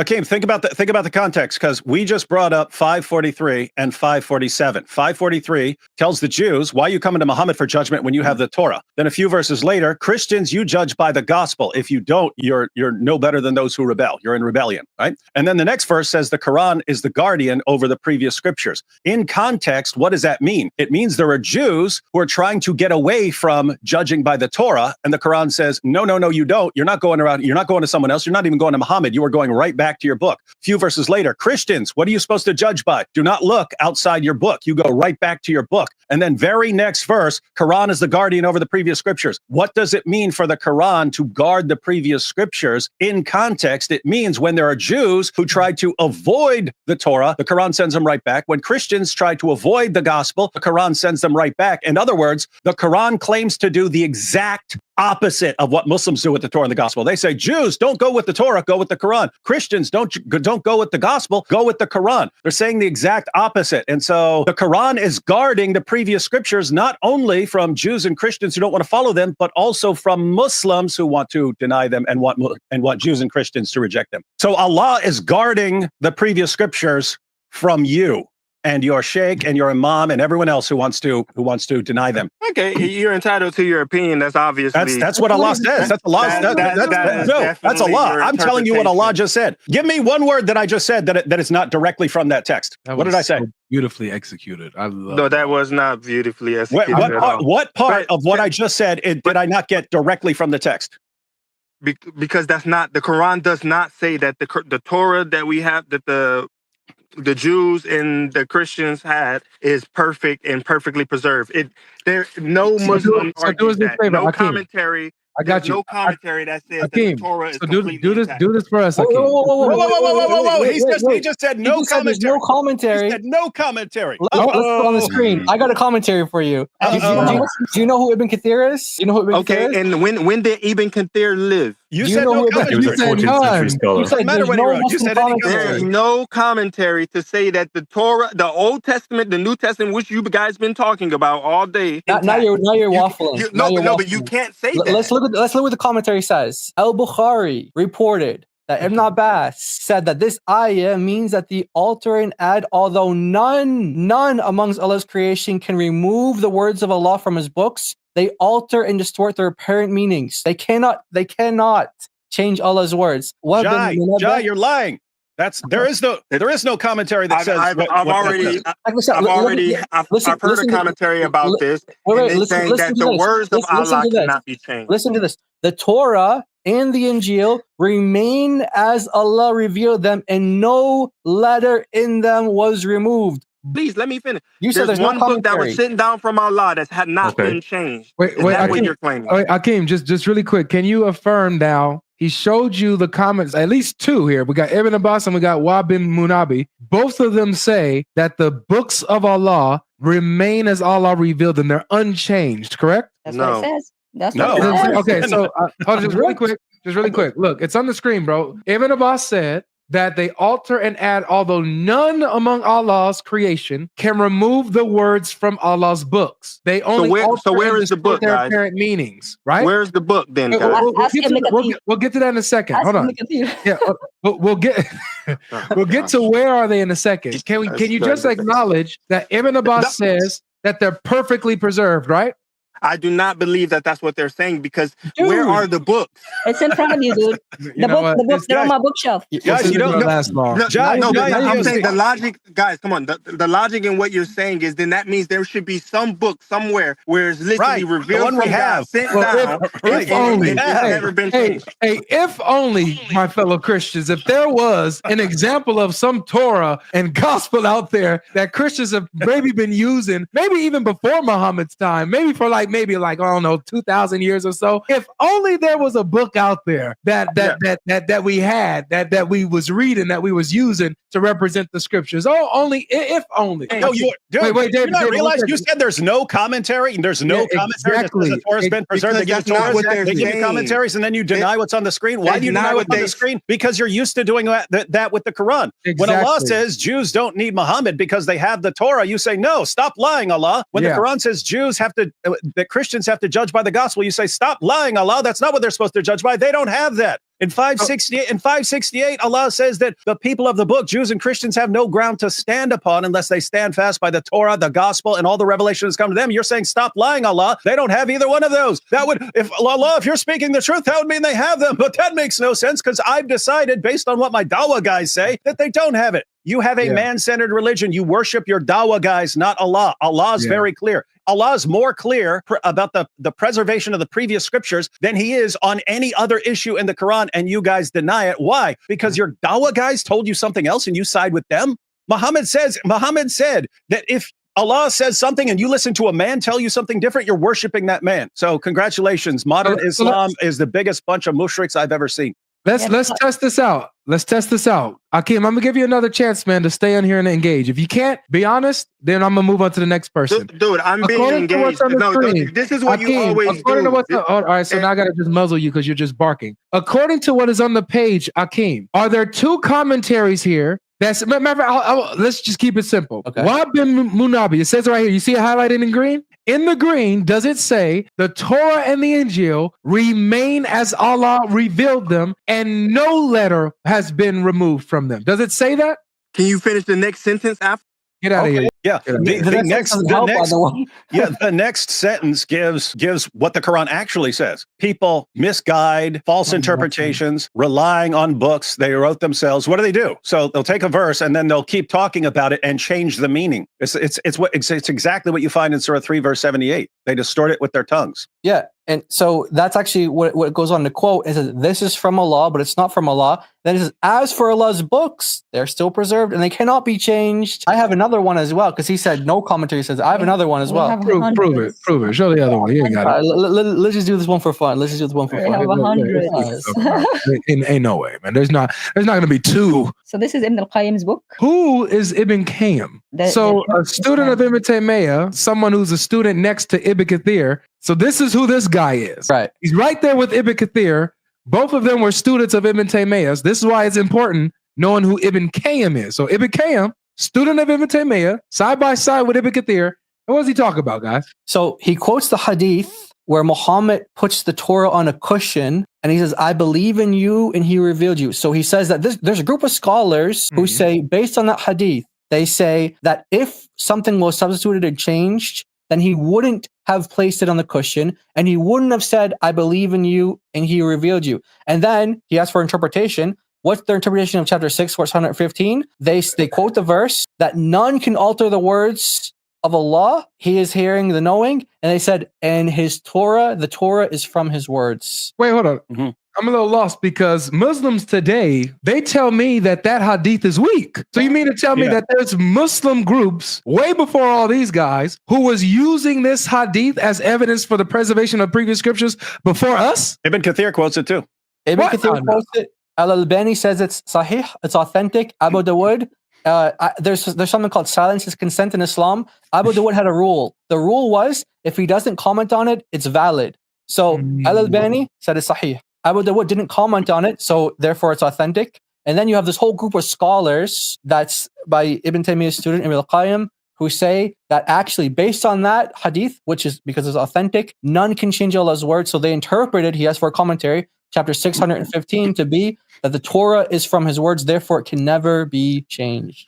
Akeem, think about the context, because we just brought up 543 and 547. 543 tells the Jews, why are you coming to Muhammad for judgment when you have the Torah? Then a few verses later, Christians, you judge by the gospel. If you don't, you're no better than those who rebel. You're in rebellion, right? And then the next verse says the Quran is the guardian over the previous scriptures. In context, what does that mean? It means there are Jews who are trying to get away from judging by the Torah, and the Quran says, no, you don't. You're not going around. You're not going to someone else. You're not even going to Muhammad. You are going right back to your book. A few verses later, Christians, what are you supposed to judge by? Do not look outside your book. You go right back to your book. And then very next verse, Quran is the guardian over the previous scriptures. What does it mean for the Quran to guard the previous scriptures? In context, it means when there are Jews who try to avoid the Torah, the Quran sends them right back. When Christians try to avoid the gospel, the Quran sends them right back. In other words, the Quran claims to do the exact opposite of what Muslims do with the Torah and the gospel. They say, Jews, don't go with the Torah, go with the Quran. Christians, don't go with the gospel, go with the Quran. They're saying the exact opposite. And so the Quran is guarding the previous scriptures, not only from Jews and Christians who don't want to follow them, but also from Muslims who want to deny them and want Jews and Christians to reject them. So Allah is guarding the previous scriptures from you and your sheikh and your imam and everyone else who wants to deny them. Okay, you're entitled to your opinion. That's obviously that's what Allah says. That's Allah. That's Allah. I'm telling you what Allah just said. Give me one word that I just said that is not directly from that text. What did I say? So beautifully executed. I love. No, that was not beautifully executed. What part of what I just said did I not get directly from the text? Because that's not, the Quran does not say that the Torah that we have, that the Jews and the Christians had, is perfect and perfectly preserved. No Muslim argues that. No commentary. I got you. No commentary that says that the Torah is completely intact. Do this for us. Whoa. He just said no commentary. No commentary. He said no commentary. Let's put it on the screen. I got a commentary for you. Do you know who Ibn Kathir is? You know who Ibn Kathir is? Okay, and when did Ibn Kathir live? You said no commentary. You said none. You said there's no commentary to say that the Torah, the Old Testament, the New Testament, which you guys been talking about all day. Now you're waffling. But you can't say that. Let's look at what the commentary says. Al-Bukhari reported that Ibn Abbas said that this ayah means that the alter and add, although none amongst Allah's creation can remove the words of Allah from his books, they alter and distort their apparent meanings. They cannot change Allah's words. Jai, you're lying. There is no commentary that says. I've heard a commentary about this, saying that the words of Allah cannot be changed. Listen to this: the Torah and the Injil remain as Allah revealed them, and no letter in them was removed. Please let me finish. You said there's one no book that was sitting down from Allah that had not been changed. Wait, that's what you're claiming. Akeem, just really quick, can you affirm now? He showed you the comments, at least two here. We got Ibn Abbas and we got Wahb bin Munabi. Both of them say that the books of Allah remain as Allah revealed them. They're unchanged, correct? That's what it says. That's no. What it says. Okay, so just really quick. Look, it's on the screen, bro. Ibn Abbas said that they alter and add, although none among Allah's creation can remove the words from Allah's books. They only so where is the book, their guys? apparent meanings, right? Where's the book then, guys? We'll get to that in a second. Hold on. Yeah, we'll get to where are they in a second. Can you just acknowledge that Ibn Abbas says that they're perfectly preserved, right? I do not believe that that's what they're saying, because where are the books? It's in front of you, dude. The books, they're on my bookshelf. Guys, you don't last long. I'm saying the logic, guys, come on. The logic in what you're saying is then that means there should be some book somewhere where it's literally revealed from God, sent down, if only, never been changed. Hey, if only, my fellow Christians, if there was an example of some Torah and gospel out there that Christians have maybe been using, maybe even before Muhammad's time, maybe for I don't know, 2,000 years or so. If only there was a book out there that we had, that we was reading, that we was using to represent the scriptures. Oh, only if only. No, wait, David, you realize you said there's no commentary. There's no commentary. Exactly. The Torah's been preserved. They give you commentaries, and then you deny what's on the screen. Why do you deny what's on the screen? Because you're used to doing that with the Quran. Exactly. When Allah says Jews don't need Muhammad because they have the Torah, you say, no, stop lying, Allah. When the Quran says that Christians have to judge by the gospel, you say, stop lying, Allah. That's not what they're supposed to judge by. They don't have that. In 568, Allah says that the people of the book, Jews and Christians, have no ground to stand upon unless they stand fast by the Torah, the gospel, and all the revelation that's come to them. You're saying, stop lying, Allah. They don't have either one of those. That would, if Allah, if you're speaking the truth, that would mean they have them. But that makes no sense because I've decided, based on what my dawah guys say, that they don't have it. You have a man-centered religion. You worship your dawah guys, not Allah. Allah is very clear. Allah is more clear about the preservation of the previous scriptures than he is on any other issue in the Quran, and you guys deny it. Why? Because your dawah guys told you something else and you side with them? Muhammad said that if Allah says something and you listen to a man tell you something different, you're worshiping that man. So congratulations. Modern Islam is the biggest bunch of mushriks I've ever seen. Let's test this out. Let's test this out. Akeem, I'm gonna give you another chance, man, to stay in here and engage. If you can't be honest, then I'm gonna move on to the next person. Dude, I'm being engaged. No, this is what Akeem, you always do. All right, so now I gotta just muzzle you because you're just barking. According to what is on the page, Akeem, are there two commentaries here? Let's just keep it simple. Okay. Wahb bin Munabi, it says right here, you see it highlighted in green? In the green, does it say the Torah and the Injil remain as Allah revealed them and no letter has been removed from them? Does it say that? Can you finish the next sentence after? Get out of here. Yeah, the next sentence gives what the Quran actually says. People misguide, false interpretations, relying on books they wrote themselves. What do? So they'll take a verse and then they'll keep talking about it and change the meaning. It's exactly what you find in Surah 3, verse 78. They distort it with their tongues. Yeah, and so that's actually what goes on to quote. It says, this is from Allah, but it's not from Allah. Then it says, as for Allah's books, they're still preserved and they cannot be changed. I have another one as well, because he said no commentary says, I have another one as well. Prove it. Show the other one. You ain't got it. Let's just do this one for fun. Let's just do this one for fun. We have 100. Ain't no way, man. There's not going to be two. So this is Ibn al-Qayyim's book. Who is Ibn Qayyim? So a student of Ibn Taymiyyah, someone who's a student next to Ibn Kathir. So this is who this guy is. Right. He's right there with Ibn Kathir. Both of them were students of Ibn Taymiyyah. This is why it's important knowing who Ibn Qayyim is. So Ibn Qayyim, student of Ibn Taymiyyah, side by side with Ibn Kathir. And what does he talk about, guys? So he quotes the hadith where Muhammad puts the Torah on a cushion and he says, I believe in you and he revealed you. So he says that there's a group of scholars who say, based on that hadith, they say that if something was substituted and changed, then he wouldn't have placed it on the cushion and he wouldn't have said, I believe in you and he revealed you. And then he asked for interpretation. What's their interpretation of chapter 6, verse 115? They quote the verse that none can alter the words of Allah. He is hearing the knowing. And they said, and his Torah, the Torah is from his words. Wait, hold on. I'm a little lost because Muslims today, they tell me that hadith is weak. So you mean to tell me that there's Muslim groups way before all these guys who was using this hadith as evidence for the preservation of previous scriptures before us? Ibn Kathir quotes it too. Ibn Kathir quotes it. Al-Albani says it's sahih, it's authentic. Abu Dawood, there's something called silence is consent in Islam. Abu Dawood had a rule. The rule was if he doesn't comment on it, it's valid. So Al-Albani said it's sahih. Abu Dawood didn't comment on it, so therefore it's authentic. And then you have this whole group of scholars that's by Ibn Taymiyyah's student, Ibn al-Qayyim, who say that actually based on that hadith, which is because it's authentic, none can change Allah's word. So they interpreted, he asked for a commentary, chapter 615 to be that the Torah is from his words, therefore it can never be changed.